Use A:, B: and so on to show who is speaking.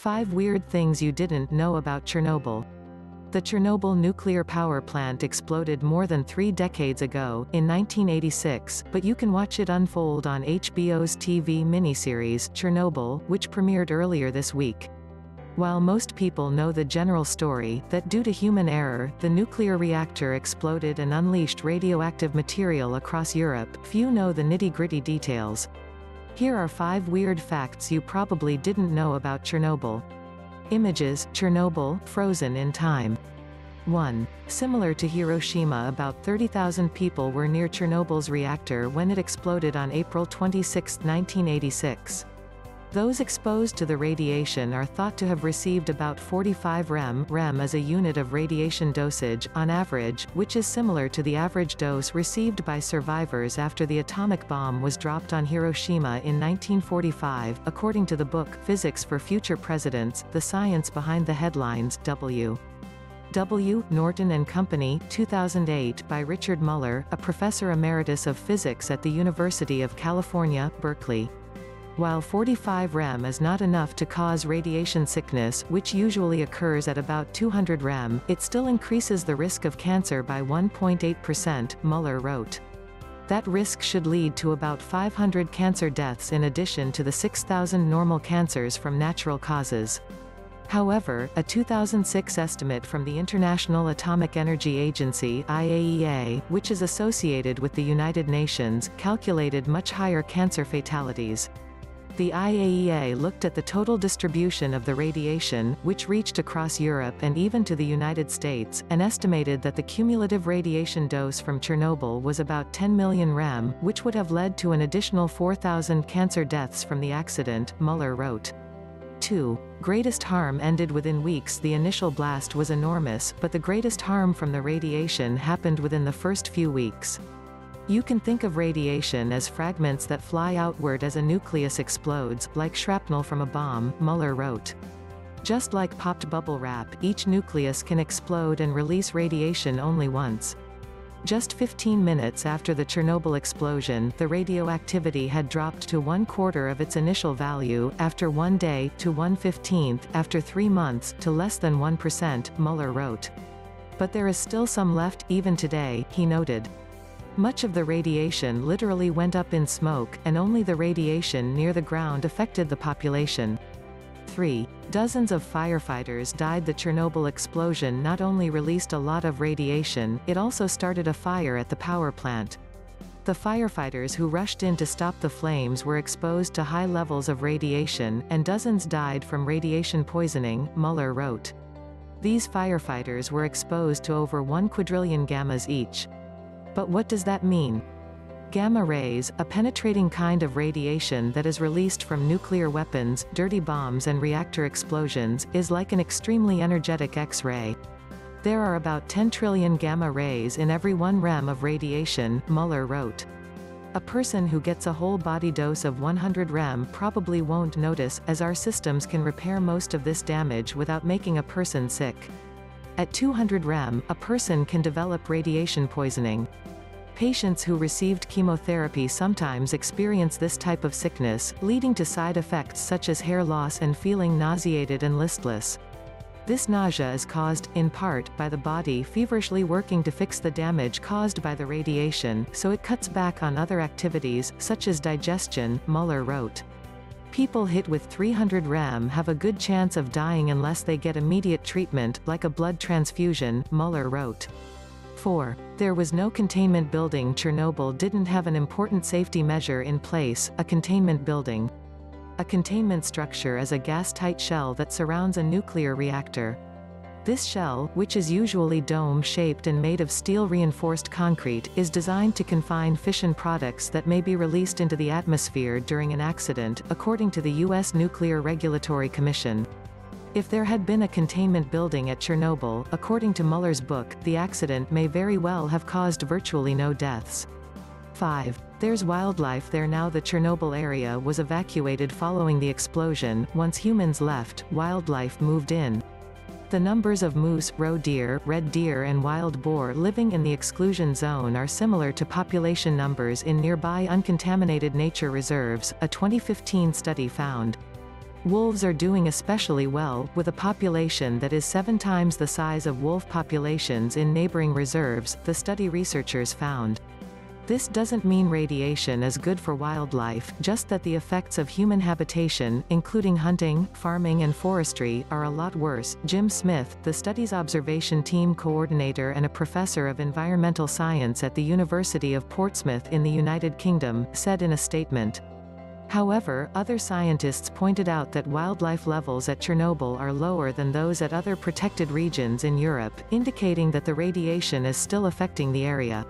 A: 5 Weird Things You Didn't Know About Chernobyl. The Chernobyl nuclear power plant exploded more than 3 decades ago, in 1986, but you can watch it unfold on HBO's TV miniseries, Chernobyl, which premiered earlier this week. While most people know the general story, that due to human error, the nuclear reactor exploded and unleashed radioactive material across Europe, few know the nitty-gritty details. Here are 5 weird facts you probably didn't know about Chernobyl. Images, Chernobyl, frozen in time. 1. Similar to Hiroshima, about 30,000 people were near Chernobyl's reactor when it exploded on April 26, 1986. Those exposed to the radiation are thought to have received about 45 rem as a unit of radiation dosage, on average, which is similar to the average dose received by survivors after the atomic bomb was dropped on Hiroshima in 1945, according to the book, Physics for Future Presidents, The Science Behind the Headlines, W. Norton and Company, 2008, by Richard Muller, a professor emeritus of physics at the University of California, Berkeley. While 45 rem is not enough to cause radiation sickness, which usually occurs at about 200 rem, it still increases the risk of cancer by 1.8%, Muller wrote. That risk should lead to about 500 cancer deaths in addition to the 6,000 normal cancers from natural causes. However, a 2006 estimate from the International Atomic Energy Agency (IAEA), which is associated with the United Nations, calculated much higher cancer fatalities. The IAEA looked at the total distribution of the radiation, which reached across Europe and even to the United States, and estimated that the cumulative radiation dose from Chernobyl was about 10 million rem, which would have led to an additional 4,000 cancer deaths from the accident, Muller wrote. 2. Greatest harm ended within weeks. The initial blast was enormous, but the greatest harm from the radiation happened within the first few weeks. You can think of radiation as fragments that fly outward as a nucleus explodes, like shrapnel from a bomb, Muller wrote. Just like popped bubble wrap, each nucleus can explode and release radiation only once. Just 15 minutes after the Chernobyl explosion, the radioactivity had dropped to 1/4 of its initial value, after 1 day, to 1/15, after 3 months, to less than 1%, Muller wrote. But there is still some left, even today, he noted. Much of the radiation literally went up in smoke, and only the radiation near the ground affected the population. 3. Dozens of firefighters died. The Chernobyl explosion not only released a lot of radiation, it also started a fire at the power plant. The firefighters who rushed in to stop the flames were exposed to high levels of radiation, and dozens died from radiation poisoning, Muller wrote. These firefighters were exposed to over 1 quadrillion gammas each. But what does that mean? Gamma rays, a penetrating kind of radiation that is released from nuclear weapons, dirty bombs and reactor explosions, is like an extremely energetic X-ray. There are about 10 trillion gamma rays in every 1 rem of radiation, Muller wrote. A person who gets a whole body dose of 100 rem probably won't notice, as our systems can repair most of this damage without making a person sick. At 200 rem, a person can develop radiation poisoning. Patients who received chemotherapy sometimes experience this type of sickness, leading to side effects such as hair loss and feeling nauseated and listless. This nausea is caused, in part, by the body feverishly working to fix the damage caused by the radiation, so it cuts back on other activities, such as digestion, Muller wrote. People hit with 300 rem have a good chance of dying unless they get immediate treatment, like a blood transfusion, Muller wrote. 4. There was no containment building. Chernobyl didn't have an important safety measure in place, a containment building. A containment structure is a gas-tight shell that surrounds a nuclear reactor. This shell, which is usually dome-shaped and made of steel-reinforced concrete, is designed to confine fission products that may be released into the atmosphere during an accident, according to the U.S. Nuclear Regulatory Commission. If there had been a containment building at Chernobyl, according to Muller's book, the accident may very well have caused virtually no deaths. 5. There's wildlife there now. The Chernobyl area was evacuated following the explosion. Once humans left, wildlife moved in. The numbers of moose, roe deer, red deer and wild boar living in the exclusion zone are similar to population numbers in nearby uncontaminated nature reserves, a 2015 study found. Wolves are doing especially well, with a population that is 7 times the size of wolf populations in neighboring reserves, the study researchers found. This doesn't mean radiation is good for wildlife, just that the effects of human habitation, including hunting, farming and forestry, are a lot worse. Jim Smith, the study's observation team coordinator and a professor of environmental science at the University of Portsmouth in the United Kingdom, said in a statement. However, other scientists pointed out that wildlife levels at Chernobyl are lower than those at other protected regions in Europe, indicating that the radiation is still affecting the area.